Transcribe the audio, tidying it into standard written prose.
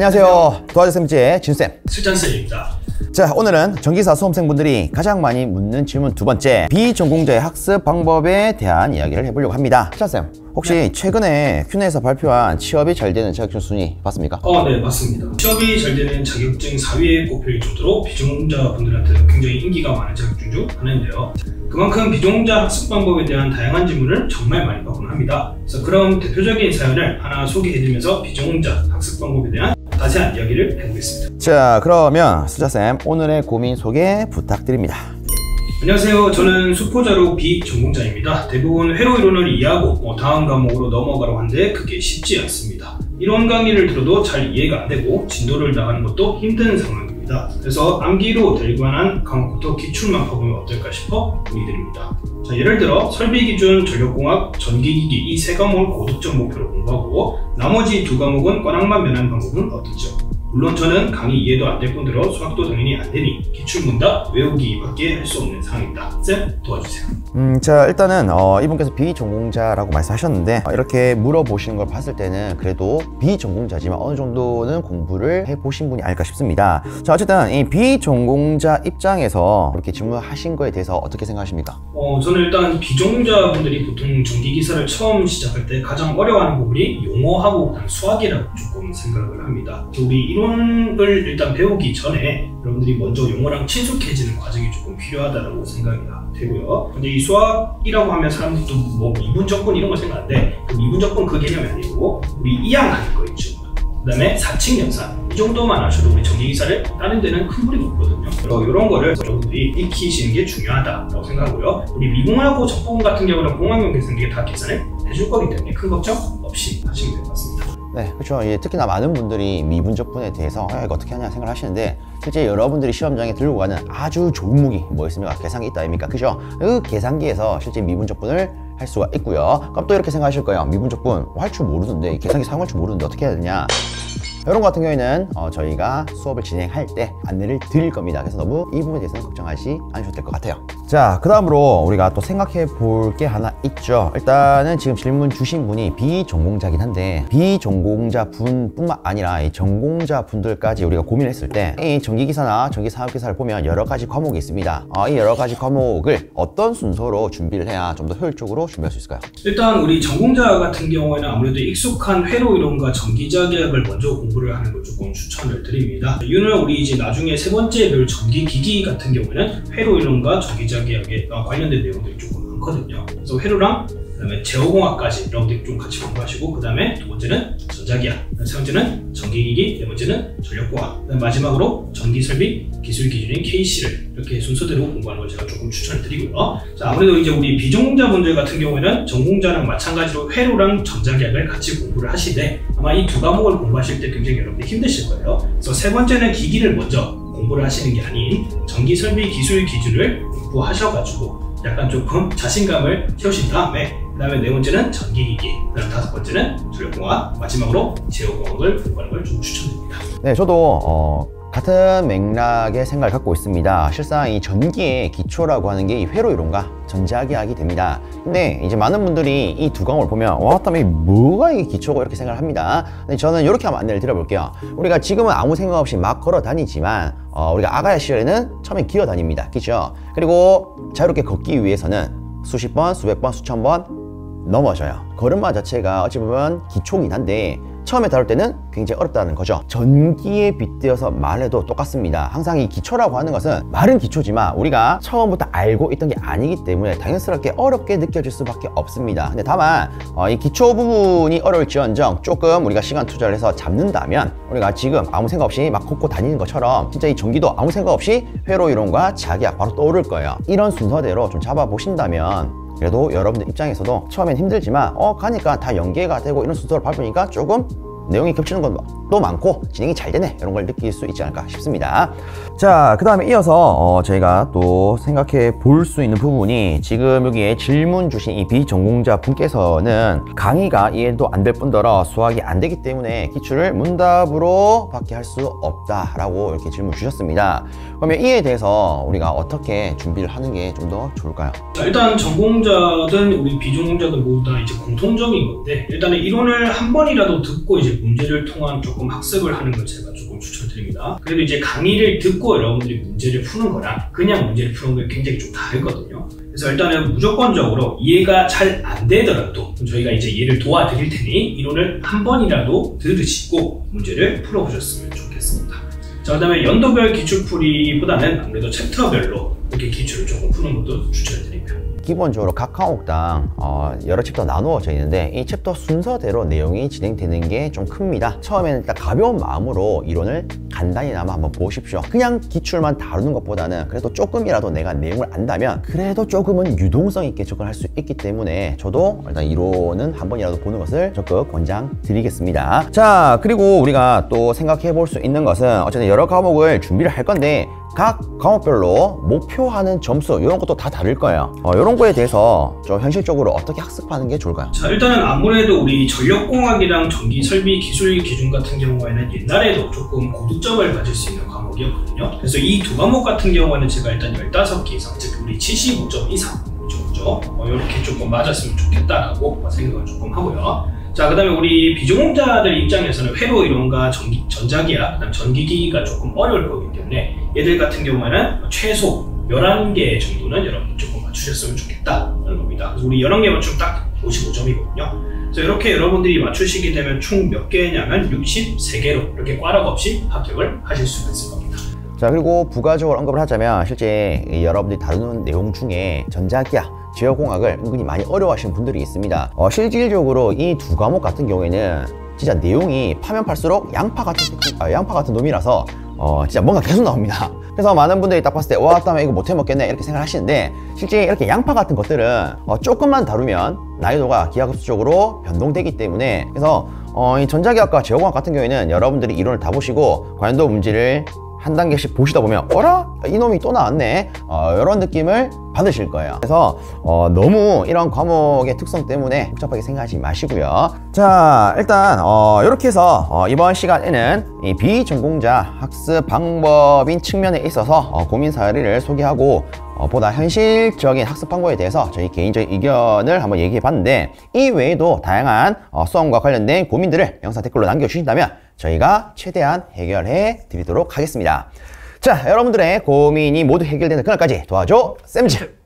안녕하세요. 도와주쌤의 진쌤 실전쌤입니다. 자, 오늘은 전기사 수험생분들이 가장 많이 묻는 질문 두 번째, 비전공자의 학습 방법에 대한 이야기를 해보려고 합니다. 실전쌤, 혹시 최근에 큐넷에서 발표한 취업이 잘 되는 자격증 순위 봤습니까? 네, 맞습니다. 취업이 잘 되는 자격증 4위에 꼽힐 정도로 비전공자분들한테 굉장히 인기가 많은 자격증 중 하나인데요. 그만큼 비전공자 학습 방법에 대한 다양한 질문을 정말 많이 받곤 합니다. 그래서 그런 대표적인 사연을 하나 소개해드리면서 비전공자 학습 방법에 대한 자세한 이야기를 해보겠습니다. 자, 그러면 수자쌤, 오늘의 고민 소개 부탁드립니다. 안녕하세요. 저는 수포자로 비전공자입니다. 대부분 회로 이론을 이해하고 다음 과목으로 넘어가려고 하는데 그게 쉽지 않습니다. 이론 강의를 들어도 잘 이해가 안 되고 진도를 나가는 것도 힘든 상황입니다. 그래서 암기로 될 만한 과목부터 기출만 퍼보면 어떨까 싶어 문의드립니다. 자, 예를 들어 설비기준, 전력공학, 전기기기 이 세 과목을 고득점 목표로 공부하고 나머지 두 과목은 꽈락만 면하는 방법은 어떻죠? 물론 저는 강의 이해도 안 될 뿐더러 수학도 당연히 안 되니 기출문답 외우기밖에 할 수 없는 상황입니다. 쌤, 도와주세요. 자, 일단은 이분께서 비전공자라고 말씀하셨는데 이렇게 물어보시는 걸 봤을 때는 그래도 비전공자지만 어느 정도는 공부를 해보신 분이 아닐까 싶습니다. 자, 어쨌든 이 비전공자 입장에서 이렇게 질문하신 거에 대해서 어떻게 생각하십니까? 저는 일단 비전공자분들이 보통 전기기사를 처음 시작할 때 가장 어려워하는 부분이 용어하고 수학이라고 조금 생각을 합니다. 우리 이론을 일단 배우기 전에 여러분들이 먼저 용어랑 친숙해지는 과정이 조금 필요하다고 생각이 되고요. 근데 이 수학이라고 하면 사람들도 뭐 미분적분 이런 걸 생각하는데 그 미분적분 그 개념이 아니고 우리 이항하는 거 있죠. 그 다음에 사칙연산 이 정도만 아셔도 우리 전기기사를 다른 데는 큰 무리가 없거든요. 이런 거를 여러분들이 익히시는 게 중요하다고 생각하고요. 우리 미분하고 적분 같은 경우는 공학용 계산기가 다 계산을 해줄 거기 때문에 큰 걱정 없이 하시면 될 것 같습니다. 네, 그렇죠. 특히나 많은 분들이 미분적분에 대해서 이거 어떻게 하냐 생각을 하시는데 실제 여러분들이 시험장에 들고 가는 아주 좋은 무기 뭐였습니까? 계산기 있다 아닙니까? 그죠? 그 계산기에서 실제 미분적분을 할 수가 있고요. 그럼 또 이렇게 생각하실 거예요. 미분적분 할 줄 모르는데 계산기 사용할 줄 모르는데 어떻게 해야 되냐? 이런 거 같은 경우에는 저희가 수업을 진행할 때 안내를 드릴 겁니다. 그래서 너무 이 부분에 대해서는 걱정하지 않으셔도 될 것 같아요. 자, 그 다음으로 우리가 또 생각해 볼 게 하나 있죠. 일단은 지금 질문 주신 분이 비전공자긴 한데 비전공자 분뿐만 아니라 이 전공자 분들까지 우리가 고민을 했을 때 이 전기기사나 전기산업기사를 보면 여러 가지 과목이 있습니다. 이 여러 가지 과목을 어떤 순서로 준비를 해야 좀 더 효율적으로 준비할 수 있을까요? 일단 우리 전공자 같은 경우에는 아무래도 익숙한 회로 이론과 전기자 계약을 먼저 공부를 하는 걸 조금 추천을 드립니다. 이유는 우리 이제 나중에 세 번째 별 전기기기 같은 경우에는 회로 이론과 전기자 계약에 관련된 내용들이 조금 많거든요. 그래서 회로랑 그다음에 제어공학까지 여러분들이 좀 같이 공부하시고 그 다음에 두 번째는 전자기학, 세 번째는 전기기기, 네 번째는 전력공학, 마지막으로 전기설비 기술 기준인 KC를 이렇게 순서대로 공부하는 걸 제가 조금 추천을 드리고요. 자, 아무래도 이제 우리 비전공자분들 같은 경우에는 전공자랑 마찬가지로 회로랑 전자기학을 같이 공부를 하시되 아마 이 두 과목을 공부하실 때 굉장히 여러분들이 힘드실 거예요. 그래서 세 번째는 기기를 먼저 공부를 하시는 게 아닌 전기설비 기술 기준을 공부하셔가지고 약간 조금 자신감을 채우신 다음에 그 다음에 네 번째는 전기기기, 그 다음 다섯 번째는 전력공학, 마지막으로 제어공학을 공부하는 걸 좀 추천드립니다. 네, 저도 같은 맥락의 생각을 갖고 있습니다. 실상 이 전기의 기초라고 하는 게 이 회로 이론과 전자기학이 됩니다. 근데 이제 많은 분들이 이 두 과목을 보면 와, 땀이 뭐가 이게 기초고 이렇게 생각을 합니다. 근데 저는 이렇게 한번 안내를 드려볼게요. 우리가 지금은 아무 생각 없이 막 걸어 다니지만 우리가 아가야 시절에는 처음에 기어 다닙니다. 그죠? 그리고 자유롭게 걷기 위해서는 수십 번, 수백 번, 수천 번 넘어져요. 걸음마 자체가 어찌 보면 기초긴 한데 처음에 다룰 때는 굉장히 어렵다는 거죠. 전기에 빗대어서 말해도 똑같습니다. 항상 이 기초라고 하는 것은 말은 기초지만 우리가 처음부터 알고 있던 게 아니기 때문에 당연스럽게 어렵게 느껴질 수밖에 없습니다. 근데 다만 이 기초 부분이 어려울지언정 조금 우리가 시간 투자를 해서 잡는다면 우리가 지금 아무 생각 없이 막 걷고 다니는 것처럼 진짜 이 전기도 아무 생각 없이 회로 이론과 자기학 바로 떠오를 거예요. 이런 순서대로 좀 잡아보신다면 그래도 여러분들 입장에서도 처음엔 힘들지만 가니까 다 연계가 되고 이런 순서를 밟으니까 조금 내용이 겹치는 것도 많고 진행이 잘 되네 이런 걸 느낄 수 있지 않을까 싶습니다. 자, 그 다음에 이어서 저희가 또 생각해 볼 수 있는 부분이 지금 여기에 질문 주신 이 비전공자 분께서는 강의가 이해도 안 될 뿐더러 수학이 안 되기 때문에 기출을 문답으로 밖에 할 수 없다라고 이렇게 질문 주셨습니다. 그러면 이에 대해서 우리가 어떻게 준비를 하는 게 좀 더 좋을까요? 자, 일단 전공자든 우리 비전공자든 모두 다 이제 공통적인 건데 일단은 이론을 한 번이라도 듣고 이제 문제를 통한 조금 학습을 하는 걸 제가 조금 추천드립니다. 그래도 이제 강의를 듣고 여러분들이 문제를 푸는 거랑 그냥 문제를 푸는 게 굉장히 좀 다르거든요. 그래서 일단은 무조건적으로 이해가 잘 안 되더라도 저희가 이제 이해를 도와드릴 테니 이론을 한 번이라도 들으시고 문제를 풀어보셨으면 좋겠습니다. 자, 그 다음에 연도별 기출풀이보다는 아무래도 챕터별로 이렇게 기출을 조금 푸는 것도 추천드립니다. 기본적으로 각 과목당 여러 챕터 나누어져 있는데 이 챕터 순서대로 내용이 진행되는 게 좀 큽니다. 처음에는 일단 가벼운 마음으로 이론을 간단히나마 한번 보십시오. 그냥 기출만 다루는 것보다는 그래도 조금이라도 내가 내용을 안다면 그래도 조금은 유동성 있게 접근할 수 있기 때문에 저도 일단 이론은 한 번이라도 보는 것을 적극 권장드리겠습니다. 자, 그리고 우리가 또 생각해 볼 수 있는 것은 어쨌든 여러 과목을 준비를 할 건데 각 과목별로 목표하는 점수 이런 것도 다 다를 거예요. 이런 거에 대해서 좀 현실적으로 어떻게 학습하는 게 좋을까요? 자, 일단은 아무래도 우리 전력공학이랑 전기설비 기술 기준 같은 경우에는 옛날에도 조금 고득점을 가질 수 있는 과목이었거든요. 그래서 이 두 과목 같은 경우에는 제가 일단 15개 이상, 즉 우리 75점 이상 정도 이렇게 조금 맞았으면 좋겠다라고 생각을 조금 하고요. 자, 그 다음에 우리 비전공자들 입장에서는 회로 이론과 전자기학, 그다음 전기기기가 조금 어려울 거기 때문에 얘들 같은 경우에는 최소 11개 정도는 여러분 조금 맞추셨으면 좋겠다는 겁니다. 그래서 우리 11개 맞추면 딱 55점이거든요. 그래서 이렇게 여러분들이 맞추시게 되면 총 몇 개냐면 63개로 이렇게 꽈락 없이 합격을 하실 수가 있을 겁니다. 자, 그리고 부가적으로 언급을 하자면 실제 여러분들이 다루는 내용 중에 전자기학, 제어공학을 은근히 많이 어려워하시는 분들이 있습니다. 실질적으로 이 두 과목 같은 경우에는 진짜 내용이 파면 팔수록 양파 같은 놈이라서 진짜 뭔가 계속 나옵니다. 그래서 많은 분들이 딱 봤을 때 와, 다음에 이거 못해 먹겠네 이렇게 생각을 하시는데 실제 이렇게 양파 같은 것들은 조금만 다루면 난이도가 기하급수적으로 변동되기 때문에 그래서 이 전자기학과 제어공학 같은 경우에는 여러분들이 이론을 다 보시고 관련도 문제를 한 단계씩 보시다 보면 어라? 이놈이 또 나왔네? 이런 느낌을 받으실 거예요. 그래서 너무 이런 과목의 특성 때문에 복잡하게 생각하지 마시고요. 자, 일단 이렇게 해서 이번 시간에는 이 비전공자 학습 방법인 측면에 있어서 고민 사례를 소개하고 보다 현실적인 학습 방법에 대해서 저희 개인적인 의견을 한번 얘기해 봤는데 이 외에도 다양한 수험과 관련된 고민들을 영상 댓글로 남겨주신다면 저희가 최대한 해결해 드리도록 하겠습니다. 자, 여러분들의 고민이 모두 해결되는 그날까지 도와줘 쌤즈!